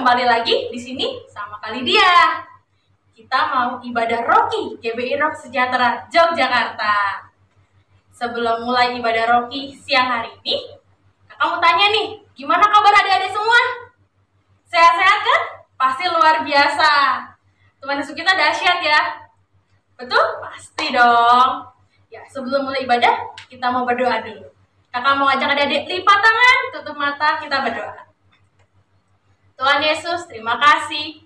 kembali lagi di sini sama Kalidia. Kita mau ibadah Roki GBI Rock Sejahtera Yogyakarta. Sebelum mulai ibadah Roki siang hari ini, kakak mau tanya nih, gimana kabar adik-adik semua? Sehat-sehat kan? Pasti luar biasa. Tuhan Yesus kita dahsyat ya. Betul? Pasti dong. Ya, sebelum mulai ibadah, kita mau berdoa dulu. Kakak mau ajak adik-adik lipat tangan, tutup mata, kita berdoa. Tuhan Yesus, terima kasih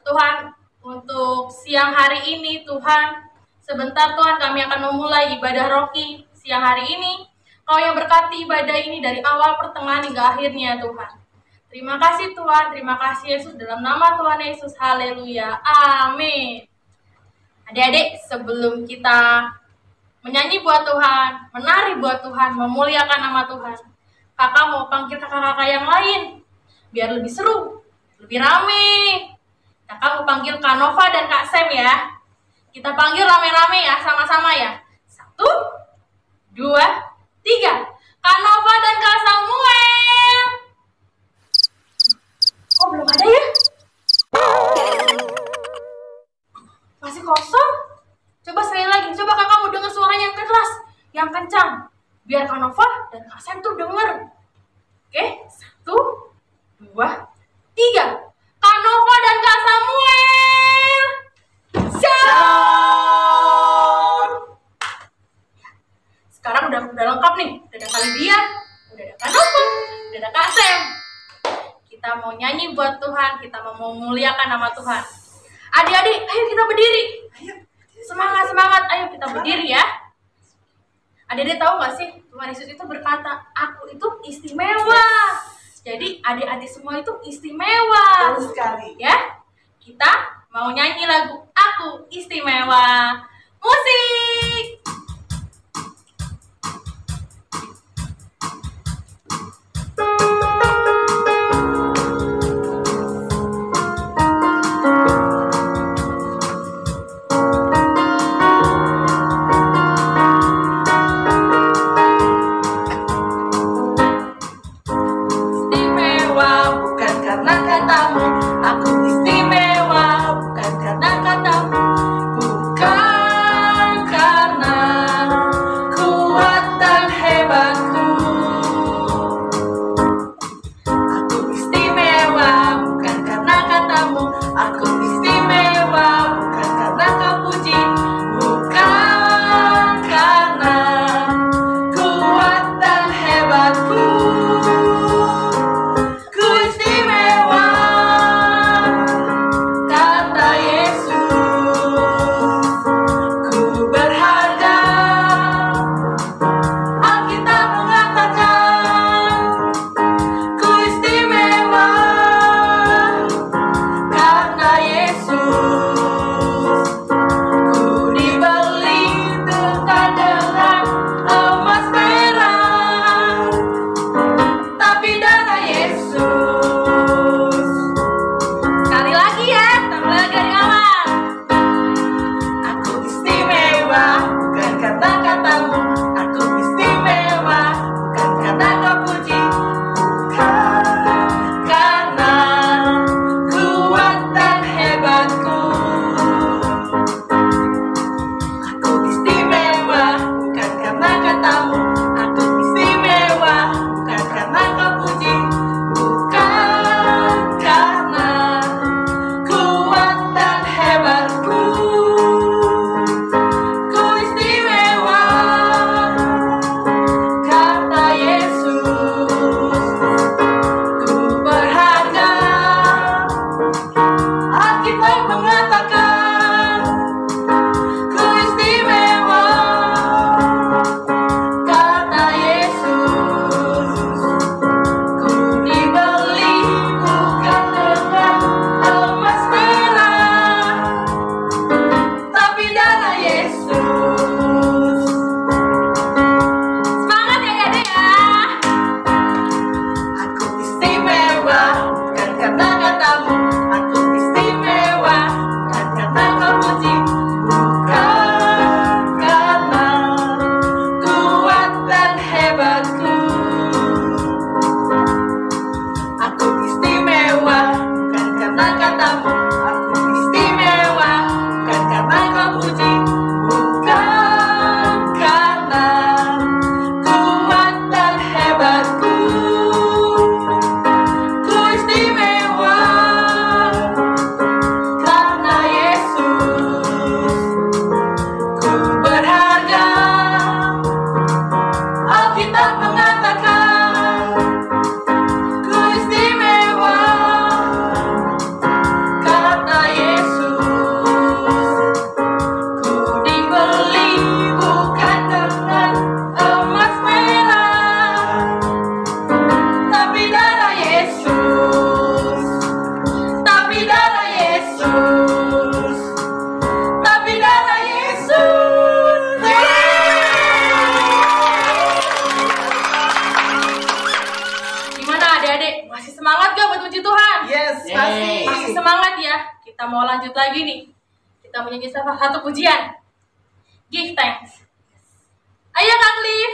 Tuhan untuk siang hari ini. Tuhan, sebentar Tuhan kami akan memulai ibadah Roki siang hari ini. Kau yang berkati ibadah ini dari awal, pertengahan hingga akhirnya Tuhan. Terima kasih Tuhan, terima kasih Yesus, dalam nama Tuhan Yesus, haleluya, amin. Adik-adik, sebelum kita menyanyi buat Tuhan, menari buat Tuhan, memuliakan nama Tuhan, kakak mau panggil kakak-kakak yang lain biar lebih seru, lebih rame. Kakak mau panggil Kak Nova dan Kak Sam ya. Kita panggil rame-rame ya, sama-sama ya. 1, 2, 3. Kak Nova dan Kak Samuel. Kok belum ada ya? Masih kosong? Coba sekali lagi, coba kakak mau dengar suaranya yang keras, yang kencang. Biar Kak Nova dan Kak Sam tuh denger. Oke, 1, 2, 3. Kak Nova dan Kak Samuel. Shalom. Sekarang udah lengkap nih. Udah ada Kalidia, udah ada Kak Nova, udah ada Kak Sam. Kita mau nyanyi buat Tuhan, kita mau memuliakan nama Tuhan. Adik-adik, ayo kita berdiri. Semangat, ayo kita berdiri ya. Adik-adik tahu gak sih, Tuhan Yesus itu berkata, aku itu istimewa. Jadi adik-adik semua itu istimewa. Betul sekali. Ya, kita mau nyanyi lagu Aku Istimewa. Musik. Gimana adik-adik? Masih semangat gak buat puji Tuhan? Yes, masih. Masih semangat ya? Kita mau lanjut lagi nih. Kita menyanyi salah satu pujian. Give thanks. Ayo Kak Cliff.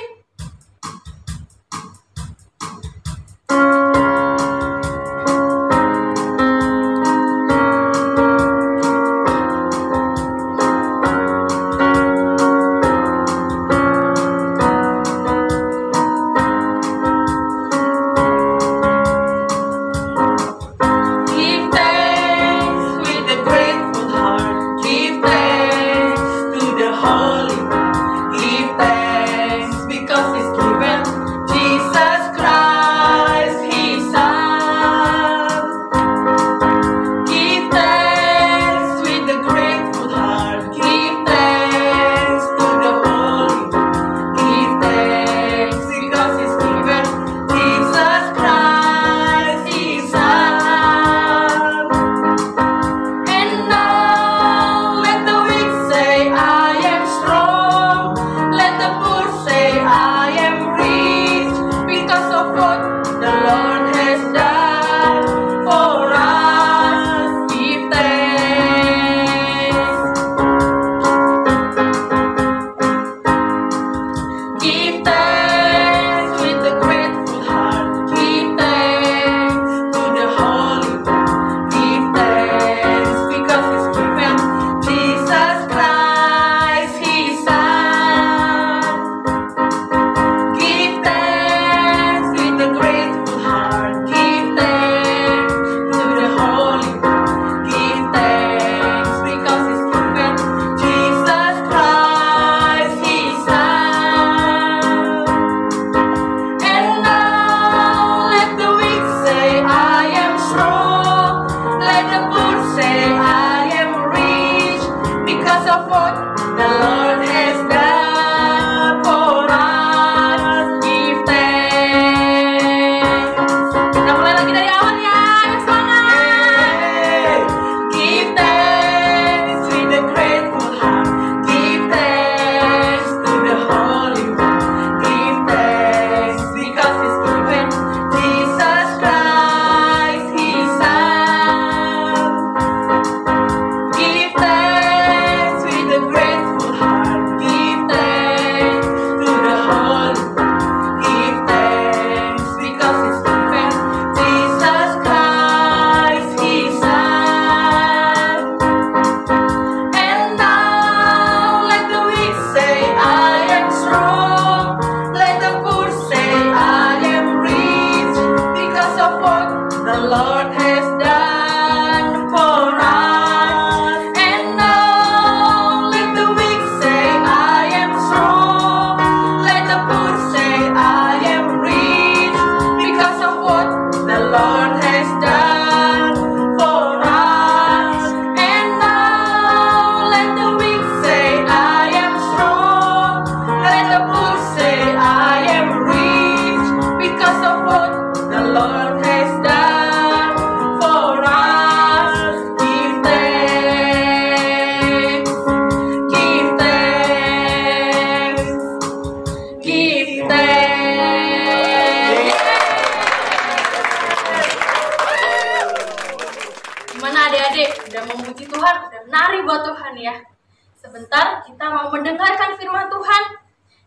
Sebentar kita mau mendengarkan firman Tuhan.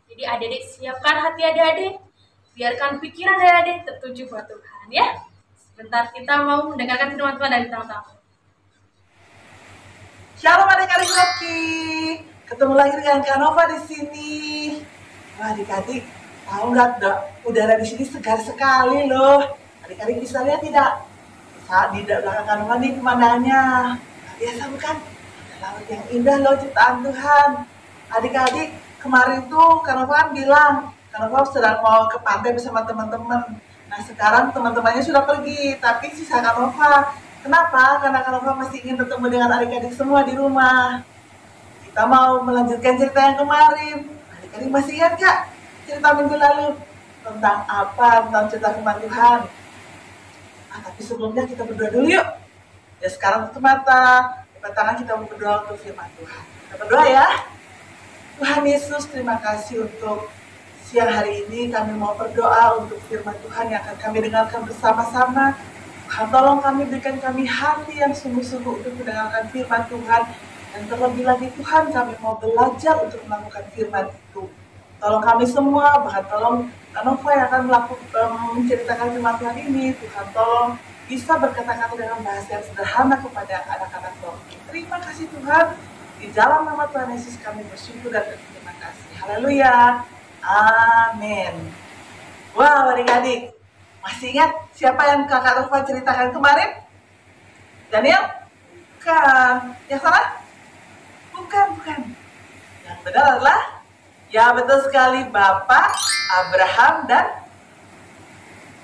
Jadi adik-adik siapkan hati adik-adik, biarkan pikiran adik-adik tertuju buat Tuhan ya. Sebentar kita mau mendengarkan firman Tuhan dari tamu-tamu. Shalom adik-adik Rocky, ketemu lagi dengan Kak Nova di sini. Wah adik-adik, tahu nggak udara di sini segar sekali loh. Adik-adik bisa lihat tidak? Saat di belakang Kak Nova nih pemandangannya, biasa bukan? Laut yang indah loh ciptaan Tuhan. Adik-adik, kemarin tuh Kak Nova bilang, Kak Nova sedang mau ke pantai bersama teman-teman. Nah sekarang teman-temannya sudah pergi, tapi sisa Kak Nova. Kenapa? Karena Kak Nova masih ingin bertemu dengan adik-adik semua di rumah. Kita mau melanjutkan cerita yang kemarin. Adik-adik masih ingat Kak? Cerita minggu lalu tentang apa? Tentang cerita firman Tuhan. Tapi sebelumnya kita berdoa dulu yuk. Ya sekarang tutup mata. Pertama kita mau berdoa untuk firman Tuhan. Kita berdoa ya. Tuhan Yesus, terima kasih untuk siang hari ini kami mau berdoa untuk firman Tuhan yang akan kami dengarkan bersama-sama. Tuhan tolong kami, berikan kami hati yang sungguh-sungguh untuk mendengarkan firman Tuhan. Dan terlebih lagi Tuhan, kami mau belajar untuk melakukan firman itu. Tolong kami semua, bahkan tolong Nova yang akan menceritakan firman Tuhan ini. Tuhan tolong bisa berkata-kata dengan bahasa yang sederhana kepada anak-anak Rocky. Terima kasih Tuhan. Di dalam nama Tuhan Yesus kami bersyukur dan berterima kasih. Haleluya. Amin. Wah, adik-adik, masih ingat siapa yang kakak Nova ceritakan kemarin? Daniel? Bukan. Yang salah? Bukan. Yang benar adalah, ya betul sekali, Bapak Abraham dan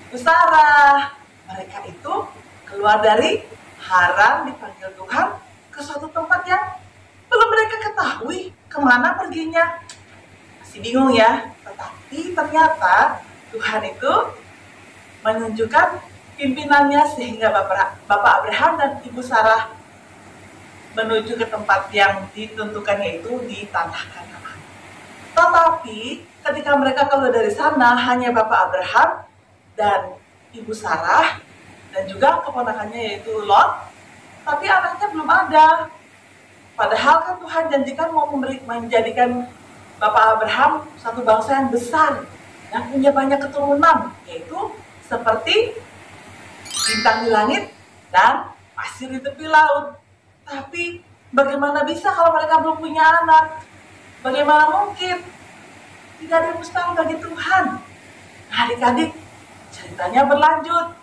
Ibu Sarah. Mereka itu keluar dari Haran, dipanggil Tuhan ke suatu tempat yang belum mereka ketahui kemana perginya. Masih bingung ya? Tetapi ternyata Tuhan itu menunjukkan pimpinannya sehingga Bapak Abraham dan Ibu Sarah menuju ke tempat yang ditentukannya, itu di tanah Kanaan. Tetapi ketika mereka keluar dari sana, hanya Bapak Abraham dan Ibu Sarah dan juga keponakannya yaitu Lot, tapi anaknya belum ada. Padahal kan Tuhan janjikan mau menjadikan Bapak Abraham satu bangsa yang besar yang punya banyak keturunan, yaitu seperti bintang di langit dan pasir di tepi laut. Tapi bagaimana bisa kalau mereka belum punya anak? Bagaimana mungkin? Tidak ada yang mustahil bagi Tuhan. Nah, adik-adik, ceritanya berlanjut.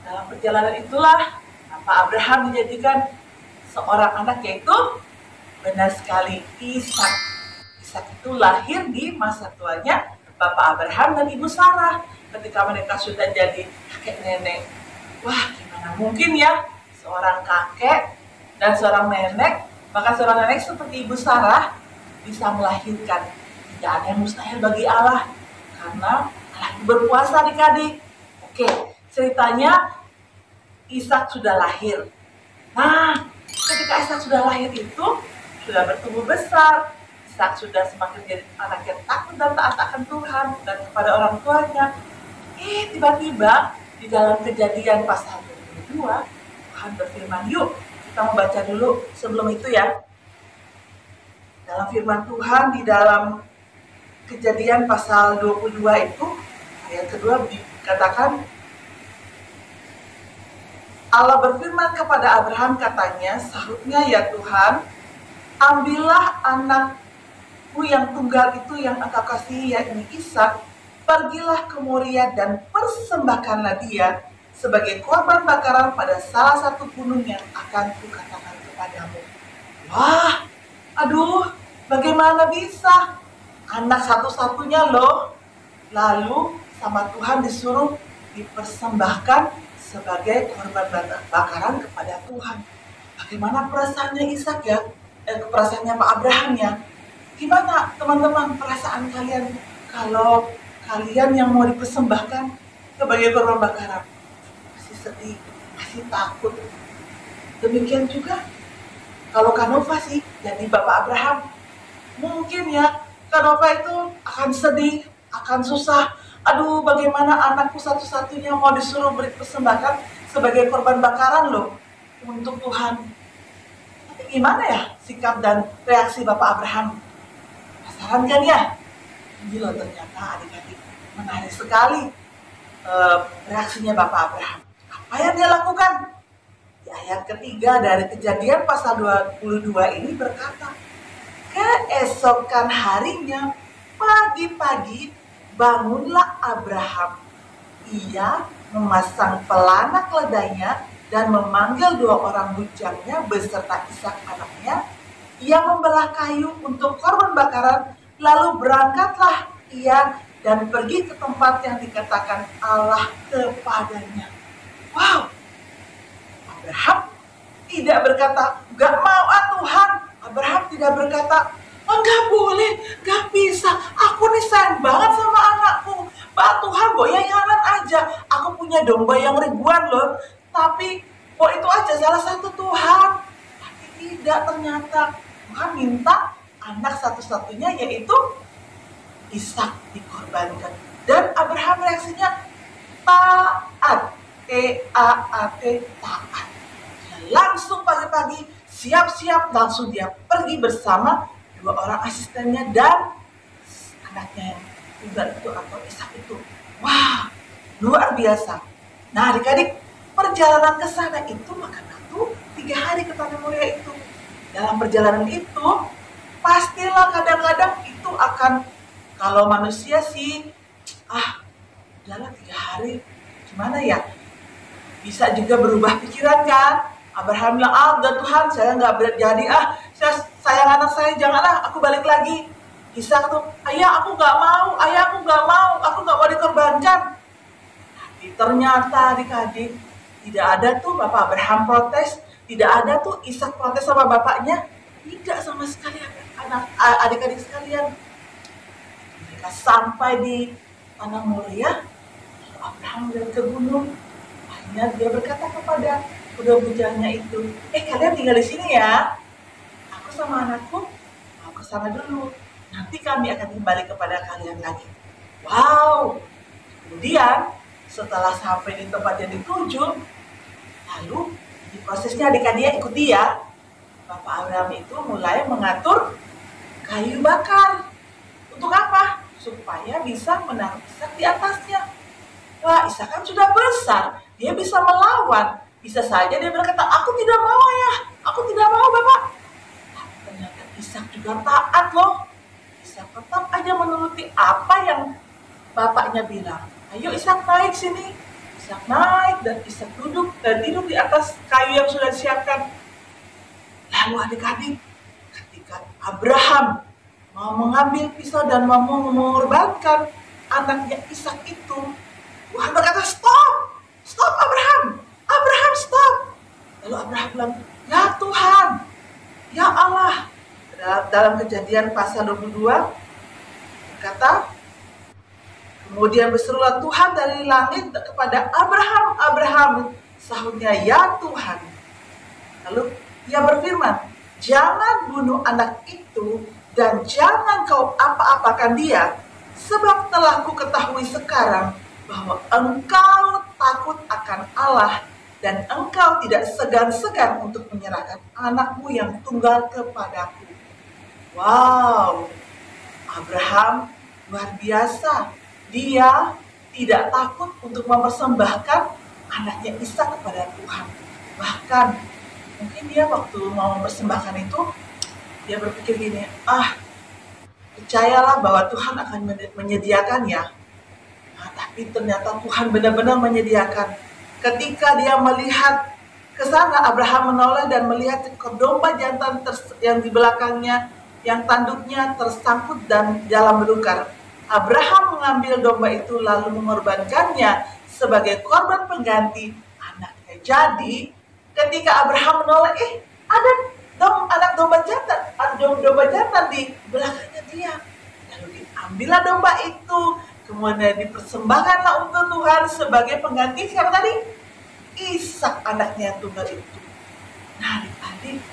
Dalam perjalanan itulah Bapak Abraham dijadikan seorang anak, yaitu benar sekali Ishak. Ishak itu lahir di masa tuanya Bapak Abraham dan Ibu Sarah ketika mereka sudah jadi kakek nenek. Wah, gimana mungkin ya seorang kakek dan seorang nenek, bahkan seorang nenek seperti Ibu Sarah bisa melahirkan. Tidak ada yang mustahil bagi Allah, karena Allah itu berkuasa, adik-adik. Oke, ceritanya Ishak sudah lahir. Nah, ketika Ishak sudah lahir itu, sudah bertumbuh besar. Ishak sudah semakin jadi anak yang takut dan taat akan Tuhan dan kepada orang tuanya. Tiba-tiba di dalam Kejadian pasal 22, Tuhan berfirman, yuk kita mau baca dulu sebelum itu ya. Dalam firman Tuhan di dalam Kejadian pasal 22 itu, ayat kedua dikatakan, Allah berfirman kepada Abraham, katanya, sahutnya, ya Tuhan, ambillah anakmu yang tunggal itu yang engkau kasihi, yakni Ishak, pergilah ke Moria dan persembahkanlah dia sebagai korban bakaran pada salah satu gunung yang akan kukatakan kepadamu. Wah, aduh, bagaimana bisa? Anak satu-satunya loh. Lalu sama Tuhan disuruh dipersembahkan sebagai korban bakaran kepada Tuhan. Bagaimana perasaannya Ishak ya? Perasaannya Pak Abraham ya? Gimana teman-teman perasaan kalian kalau kalian yang mau dipersembahkan sebagai korban bakaran? Masih sedih, masih takut. Demikian juga kalau Kanova sih jadi Bapak Abraham, mungkin ya Kanova itu akan sedih, akan susah. Aduh, bagaimana anakku satu-satunya mau disuruh beri persembahan sebagai korban bakaran loh untuk Tuhan. Tapi gimana ya sikap dan reaksi Bapak Abraham? Penasaran kan ya? Ini loh ternyata adik-adik menarik sekali reaksinya Bapak Abraham. Apa yang dia lakukan? Di ayat ketiga dari Kejadian pasal 22 ini berkata, keesokan harinya pagi-pagi bangunlah Abraham. Ia memasang pelana keledainya dan memanggil 2 orang bujangnya beserta Ishak anaknya. Ia membelah kayu untuk korban bakaran, lalu berangkatlah ia dan pergi ke tempat yang dikatakan Allah kepadanya. Wow, Abraham tidak berkata, gak mau Tuhan. Abraham tidak berkata, enggak boleh, gak bisa. Aku nih sayang banget sama anakku. Pak Tuhan, yang aja. Aku punya domba yang ribuan loh. Tapi itu aja salah satu Tuhan. Tapi tidak, ternyata Tuhan minta anak satu-satunya yaitu Ishak dikorbankan. Dan Abraham reaksinya taat, T-A-A-T, taat. Dia langsung pagi-pagi siap-siap, langsung dia pergi bersama dua orang asistennya dan anaknya yang tunggal itu atau Ishak itu. Wah, luar biasa. Nah adik-adik, perjalanan ke sana itu makan waktu 3 hari ke Tanah Moria itu. Dalam perjalanan itu, pastilah kadang-kadang itu akan, kalau manusia sih, jalan 3 hari, gimana ya? Bisa juga berubah pikiran kan? Abraham bilang, udah Tuhan, saya nggak jadi, saya sayang anak saya, janganlah, aku balik lagi. Ishak tuh, ayah aku nggak mau, aku nggak mau dikorbankan. Tapi ternyata adik-adik, tidak ada tuh Bapak Abraham protes, tidak ada tuh Ishak protes sama bapaknya, tidak sama sekali adik-adik sekalian. Mereka sampai di Tanah Moria, Abraham melihat ke gunung, akhirnya dia berkata kepada kedua bujangnya itu, kalian tinggal di sini ya, aku sama anakku mau ke sana dulu, nanti kami akan kembali kepada kalian lagi. Wow, kemudian setelah sampai di tempat yang dituju, lalu di prosesnya adik-adik ikuti ya, Bapak Abraham itu mulai mengatur kayu bakar. Untuk apa? Supaya bisa menaruh Ishak di atasnya. Wah, Ishak kan sudah besar, dia bisa melawan. Bisa saja dia berkata, aku tidak mau ya, aku tidak mau Bapak. Tapi ternyata Ishak juga taat loh. Ishak tetap aja menuruti apa yang bapaknya bilang. Ayo Ishak naik sini. Ishak naik dan Ishak duduk dan tidur di atas kayu yang sudah disiapkan. Lalu adik-adik, ketika Abraham mau mengambil pisau dan mau mengorbankan anaknya Ishak itu, Tuhan berkata, stop Abraham, stop. Lalu Abraham bilang, ya Tuhan, ya Allah. Dalam Kejadian pasal 22 berkata, kemudian berserulah Tuhan dari langit kepada Abraham, sahutnya, ya Tuhan. Lalu ia berfirman, jangan bunuh anak itu dan jangan kau apa-apakan dia, sebab telah ku ketahui sekarang bahwa engkau takut akan Allah dan engkau tidak segan-segan untuk menyerahkan anakmu yang tunggal kepadaku. Wow, Abraham luar biasa. Dia tidak takut untuk mempersembahkan anaknya Ishak kepada Tuhan. Bahkan mungkin dia waktu mau mempersembahkan itu, dia berpikir gini, percayalah bahwa Tuhan akan menyediakannya. Tapi ternyata Tuhan benar-benar menyediakan. Ketika dia melihat ke sana, Abraham menoleh dan melihat ekor domba jantan yang di belakangnya, yang tanduknya tersangkut dan dalam belukar. Abraham mengambil domba itu lalu mengorbankannya sebagai korban pengganti anaknya. Jadi, ketika Abraham menoleh, ada anak domba jantan di belakangnya dia. Lalu diambillah domba itu, kemudian dipersembahkanlah untuk Tuhan sebagai pengganti siapa tadi? Ishak, anaknya yang tunggal itu. Nah adik-adik,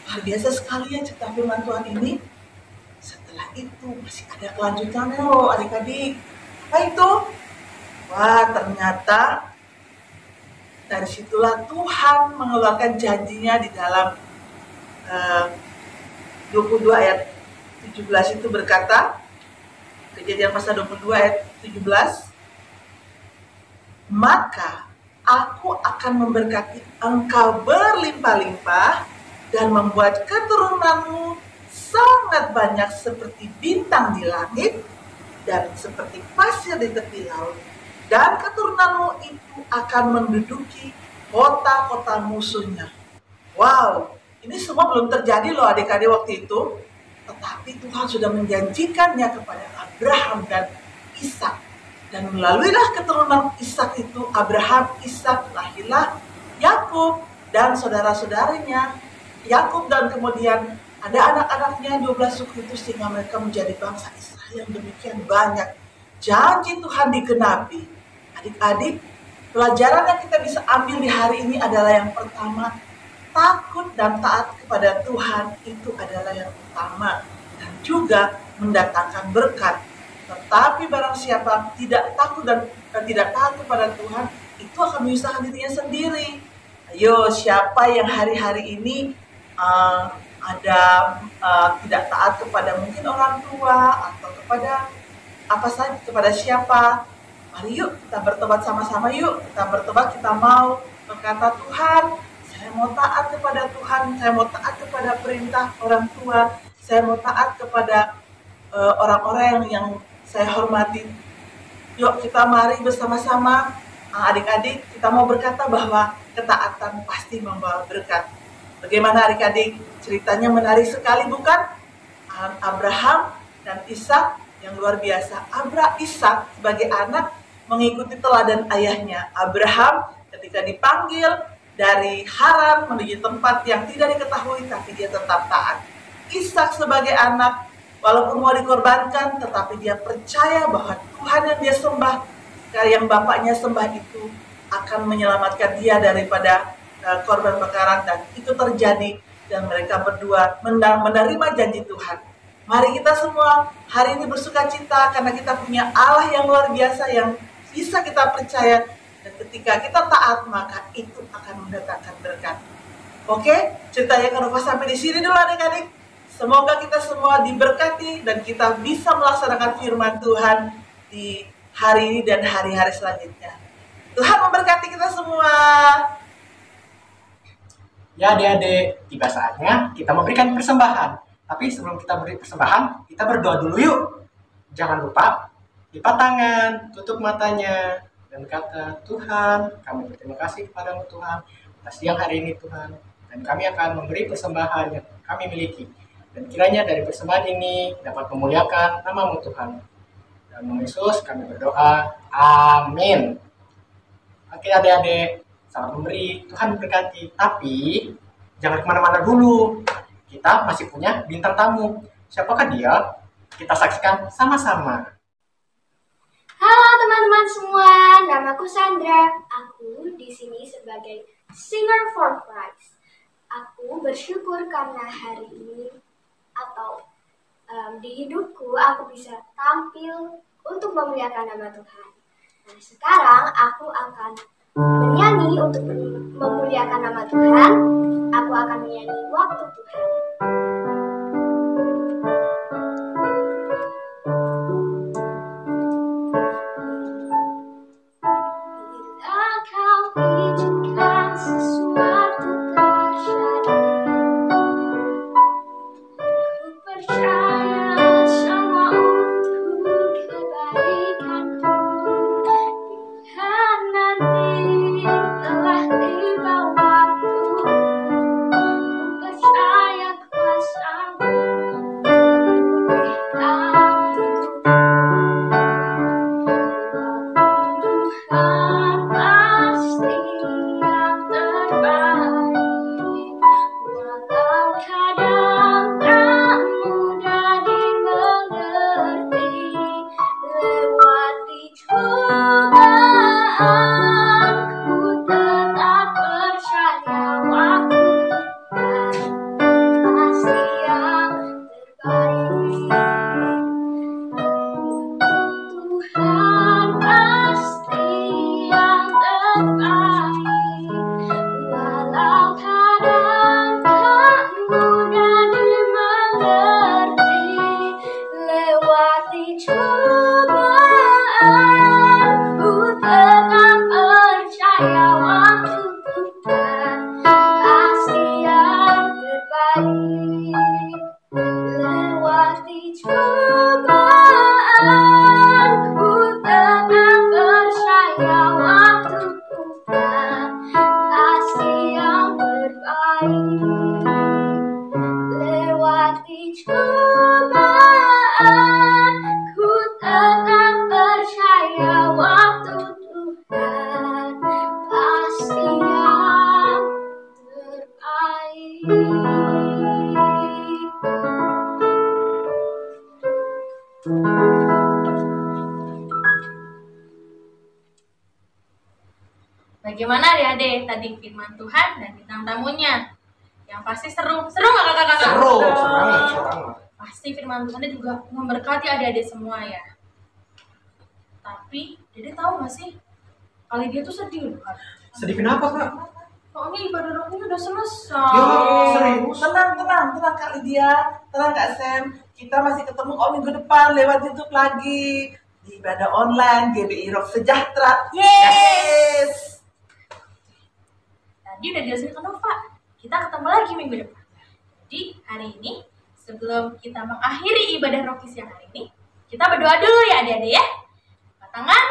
luar biasa sekali ya cerita firman Tuhan ini. Setelah itu masih ada kelanjutannya loh adik-adik. Apa itu? Wah, ternyata dari situlah Tuhan mengeluarkan janjinya di dalam 22 ayat 17 itu berkata, Kejadian pasal 22 ayat 17, maka aku akan memberkati engkau berlimpah-limpah dan membuat keturunanmu sangat banyak seperti bintang di langit dan seperti pasir di tepi laut. Dan keturunanmu itu akan menduduki kota-kota musuhnya. Wow, ini semua belum terjadi loh adik-adik waktu itu. Tetapi Tuhan sudah menjanjikannya kepada Abraham dan Ishak. Dan melaluilah keturunan Ishak itu, Abraham, Ishak, lahirlah Yakub dan saudara-saudaranya. Yakub dan kemudian ada anak-anaknya 12 suku itu sehingga mereka menjadi bangsa Israel yang demikian banyak. Janji Tuhan digenapi. Adik-adik, pelajaran yang kita bisa ambil di hari ini adalah yang pertama, takut dan taat kepada Tuhan itu adalah yang utama dan juga mendatangkan berkat. Tetapi barang siapa tidak takut dan tidak taat kepada Tuhan, itu akan menyusahkan dirinya sendiri. Ayo, siapa yang hari-hari ini tidak taat kepada mungkin orang tua atau kepada apa saja, kepada siapa? Mari yuk kita bertobat sama-sama yuk. Kita bertobat, kita mau berkata, Tuhan, saya mau taat kepada Tuhan, saya mau taat kepada perintah orang tua, saya mau taat kepada orang-orang yang saya hormati. Yuk kita mari bersama-sama, adik-adik, kita mau berkata bahwa ketaatan pasti membawa berkat. Bagaimana adik-adik? Ceritanya menarik sekali bukan? Abraham dan Ishak yang luar biasa. Ishak sebagai anak mengikuti teladan ayahnya. Abraham ketika dipanggil dari Haran menuju tempat yang tidak diketahui, tapi dia tetap taat. Ishak sebagai anak, walaupun mau dikorbankan, tetapi dia percaya bahwa Tuhan yang dia sembah, yang bapaknya sembah itu akan menyelamatkan dia daripada korban bakaran, dan itu terjadi dan mereka berdua menerima janji Tuhan. Mari kita semua hari ini bersuka cita karena kita punya Allah yang luar biasa yang bisa kita percaya, dan ketika kita taat maka itu akan mendatangkan berkat. Oke, ceritanya Kanova sampai di sini dulu adik-adik. Semoga kita semua diberkati dan kita bisa melaksanakan firman Tuhan di hari ini dan hari-hari selanjutnya. Tuhan memberkati kita semua. Ya adik-adik, tiba saatnya kita memberikan persembahan. Tapi sebelum kita beri persembahan, kita berdoa dulu yuk. Jangan lupa, lipat tangan, tutup matanya, dan kata, Tuhan, kami berterima kasih kepadamu Tuhan, atas siang hari ini Tuhan. Dan kami akan memberi persembahan yang kami miliki. Dan kiranya dari persembahan ini dapat memuliakan nama-Mu Tuhan. Dan nama Yesus kami berdoa, amin. Oke adik-adik, selamat memberi, Tuhan memberkati. Tapi jangan kemana-mana dulu, kita masih punya bintang tamu. Siapakah dia? Kita saksikan sama-sama. Halo teman-teman semua, namaku Sandra. Aku di sini sebagai singer for Christ. Aku bersyukur karena hari ini atau di hidupku aku bisa tampil untuk memuliakan nama Tuhan. Nah, sekarang aku akan menyanyi untuk memuliakan nama Tuhan. Aku akan menyanyi waktu Tuhan. Bila kau izinkan sesuatu terjadi, ku percaya semua untuk kebaikanku. Bila nanti telah tiba waktu, ku percaya kuasa-Mu memulihkan hidupku. Tuhan pasti yang terbaik, walau kadang tak mudah dimengerti. Lewati cobaan, ku tetap percaya waktu Tuhan pasti yang terbaik. Tuhan pasti yang terbaik, walau kadang tak mudah dimengerti. Lewati cobaan, ku tetap percaya waktu Tuhan pasti yang terbaik. Lewati cobaan, ku tetap percaya waktu Tuhan pasti yang terbaik. Lewati cobaan, ku tetap percaya waktu Tuhan pasti yang terbaik. Bagaimana adik-adik tadi firman Tuhan dan bintang tamunya? Yang pasti seru nggak kakak-kakak? Seru banget. Pasti firman Tuhan juga memberkati adik-adik semua ya. Tapi Dede tahu nggak sih, kali dia tuh sedih loh, Kak. Sedih kenapa, Kak? Soalnya ibadah rokinya udah selesai. Ya, serius? Tenang Kak Lydia, tenang Kak Sam. Kita masih ketemu minggu depan lewat YouTube lagi di ibadah online GBI Rock Sejahtera. Yes. Tadi udah dijelasin ke Nova, kita ketemu lagi minggu depan. Jadi hari ini sebelum kita mengakhiri ibadah roki siang hari ini, kita berdoa dulu ya adik-adik ya. Buka tangan,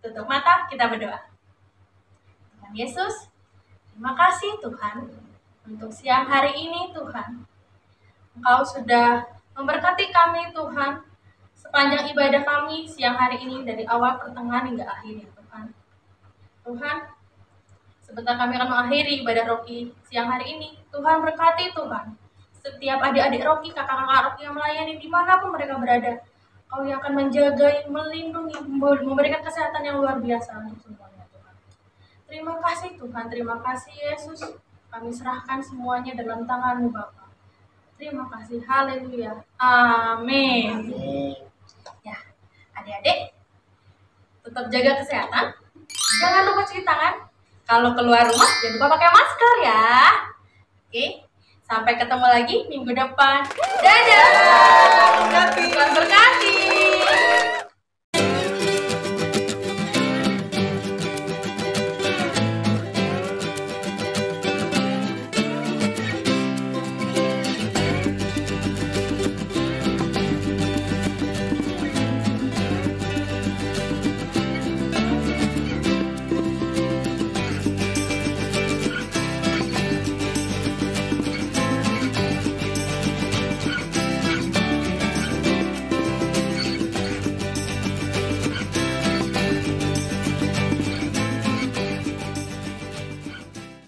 tutup mata, kita berdoa. Tuhan Yesus, terima kasih Tuhan untuk siang hari ini Tuhan. Engkau sudah memberkati kami Tuhan sepanjang ibadah kami siang hari ini dari awal pertengahan hingga akhir ya Tuhan. Tuhan, sebentar kami akan mengakhiri ibadah roki siang hari ini. Tuhan berkati Tuhan setiap adik-adik roki, kakak-kakak roki yang melayani dimanapun mereka berada. Kau yang akan menjaga, melindungi, memberikan kesehatan yang luar biasa untuk semuanya Tuhan. Terima kasih Tuhan, terima kasih Yesus. Kami serahkan semuanya dalam tangan-Mu Bapa. Terima kasih, haleluya, amin. Ya, adik-adik, tetap jaga kesehatan. Jangan lupa cuci tangan. Kalau keluar rumah, jangan lupa pakai masker ya. Oke, sampai ketemu lagi minggu depan. Dadah. Terima kasih. Tuhan berkati.